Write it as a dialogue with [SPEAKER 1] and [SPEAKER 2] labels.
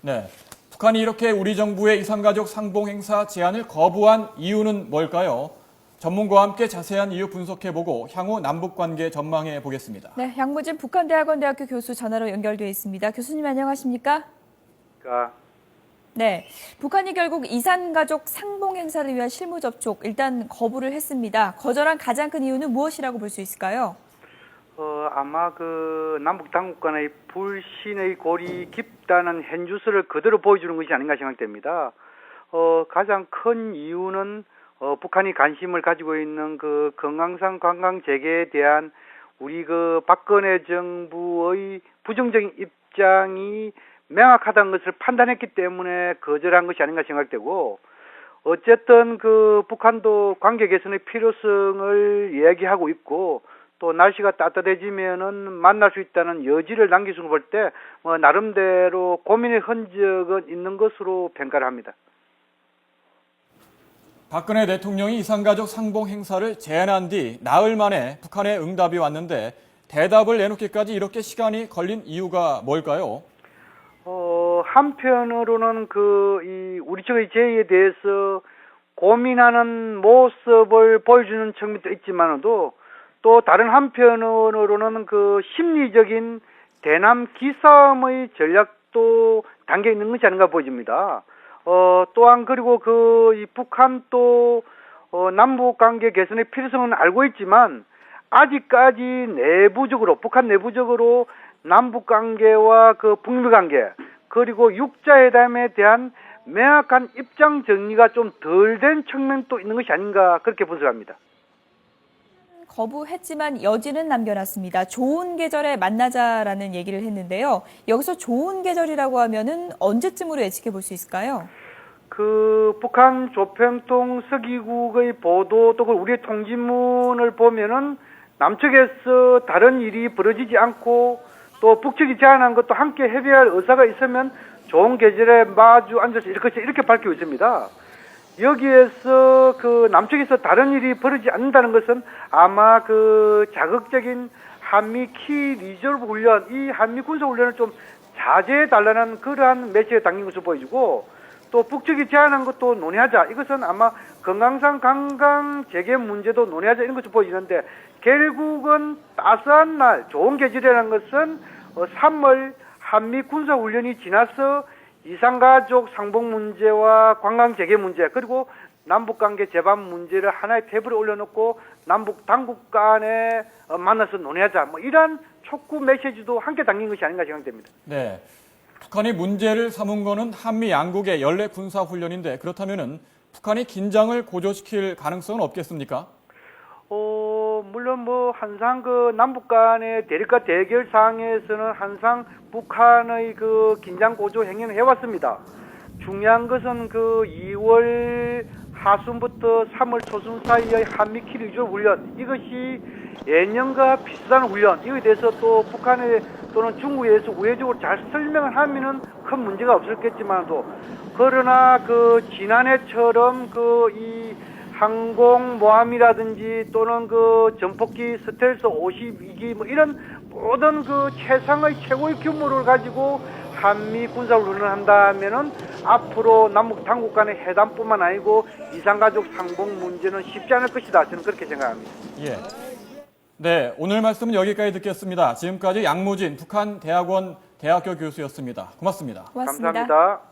[SPEAKER 1] 네, 북한이 이렇게 우리 정부의 이산가족 상봉 행사 제안을 거부한 이유는 뭘까요? 전문가와 함께 자세한 이유 분석해보고 향후 남북관계 전망해 보겠습니다.
[SPEAKER 2] 네, 양무진 북한대학원대학교 교수 전화로 연결되어 있습니다. 교수님 안녕하십니까? 네, 북한이 결국 이산가족 상봉 행사를 위한 실무 접촉 일단 거부를 했습니다. 거절한 가장 큰 이유는 무엇이라고 볼 수 있을까요?
[SPEAKER 3] 아마 남북 당국 간의 불신의 골이 깊다는 현주소를 그대로 보여주는 것이 아닌가 생각됩니다. 가장 큰 이유는 북한이 관심을 가지고 있는 금강산 관광 재개에 대한 우리 박근혜 정부의 부정적인 입장이 명확하다는 것을 판단했기 때문에 거절한 것이 아닌가 생각되고, 어쨌든 북한도 관계 개선의 필요성을 이야기하고 있고, 또 날씨가 따뜻해지면은 만날 수 있다는 여지를 남길 수 볼 때 나름대로 고민의 흔적은 있는 것으로 평가를 합니다.
[SPEAKER 1] 박근혜 대통령이 이산가족 상봉 행사를 제안한 뒤 나흘 만에 북한의 응답이 왔는데 대답을 내놓기까지 이렇게 시간이 걸린 이유가 뭘까요?
[SPEAKER 3] 한편으로는 우리 측의 제의에 대해서 고민하는 모습을 보여주는 측면도 있지만도, 또 다른 한편으로는 심리적인 대남 기싸움의 전략도 담겨 있는 것이 아닌가 보여집니다. 또한 그리고 이 북한도 남북 관계 개선의 필요성은 알고 있지만 아직까지 북한 내부적으로 남북 관계와 북미 관계 그리고 육자회담에 대한 명확한 입장 정리가 좀 덜 된 측면도 있는 것이 아닌가 그렇게 분석합니다.
[SPEAKER 2] 거부했지만 여지는 남겨놨습니다. 좋은 계절에 만나자라는 얘기를 했는데요. 여기서 좋은 계절이라고 하면은 언제쯤으로 예측해 볼 수 있을까요?
[SPEAKER 3] 북한 조평통 서기국의 보도 또 우리의 통지문을 보면은 남측에서 다른 일이 벌어지지 않고 또 북측이 제안한 것도 함께 협의할 의사가 있으면 좋은 계절에 마주 앉아서 이렇게 밝히고 있습니다. 여기에서 남측에서 다른 일이 벌어지지 않는다는 것은 아마 자극적인 한미 키 리저브 훈련, 이 한미 군사 훈련을 좀 자제해달라는 그러한 메시지가 담긴 것으로 보여지고, 또 북측이 제안한 것도 논의하자. 이것은 아마 금강산 관광 재개 문제도 논의하자 이런 것으로 보여지는데, 결국은 따스한 날, 좋은 계절이라는 것은 3월 한미 군사 훈련이 지나서 이산가족 상봉 문제와 관광 재개 문제 그리고 남북관계 재반 문제를 하나의 테이블에 올려놓고 남북 당국 간에 만나서 논의하자 이러한 촉구 메시지도 함께 담긴 것이 아닌가 생각됩니다.
[SPEAKER 1] 네, 북한이 문제를 삼은 거는 한미 양국의 연례 군사 훈련인데 그렇다면은 북한이 긴장을 고조시킬 가능성은 없겠습니까?
[SPEAKER 3] 물론 항상 남북 간의 대립과 대결 상황에서는 항상 북한의 긴장 고조 행위는 해왔습니다. 중요한 것은 2월 하순부터 3월 초순 사이의 한미 키리조 훈련, 이것이 예년과 비슷한 훈련, 이거에 대해서 또 북한에 또는 중국에서 우회적으로 잘 설명을 하면은 큰 문제가 없었겠지만도, 그러나 지난해처럼 이 항공모함이라든지 또는 전폭기 스텔스 52기 이런 모든 최고의 규모를 가지고 한미 군사훈련을 한다면은 앞으로 남북 당국 간의 회담뿐만 아니고 이산가족 상봉 문제는 쉽지 않을 것이다. 저는 그렇게 생각합니다.
[SPEAKER 1] 예. 네, 오늘 말씀은 여기까지 듣겠습니다. 지금까지 양무진 북한대학원 대학교 교수였습니다. 고맙습니다.
[SPEAKER 2] 고맙습니다.
[SPEAKER 3] 감사합니다.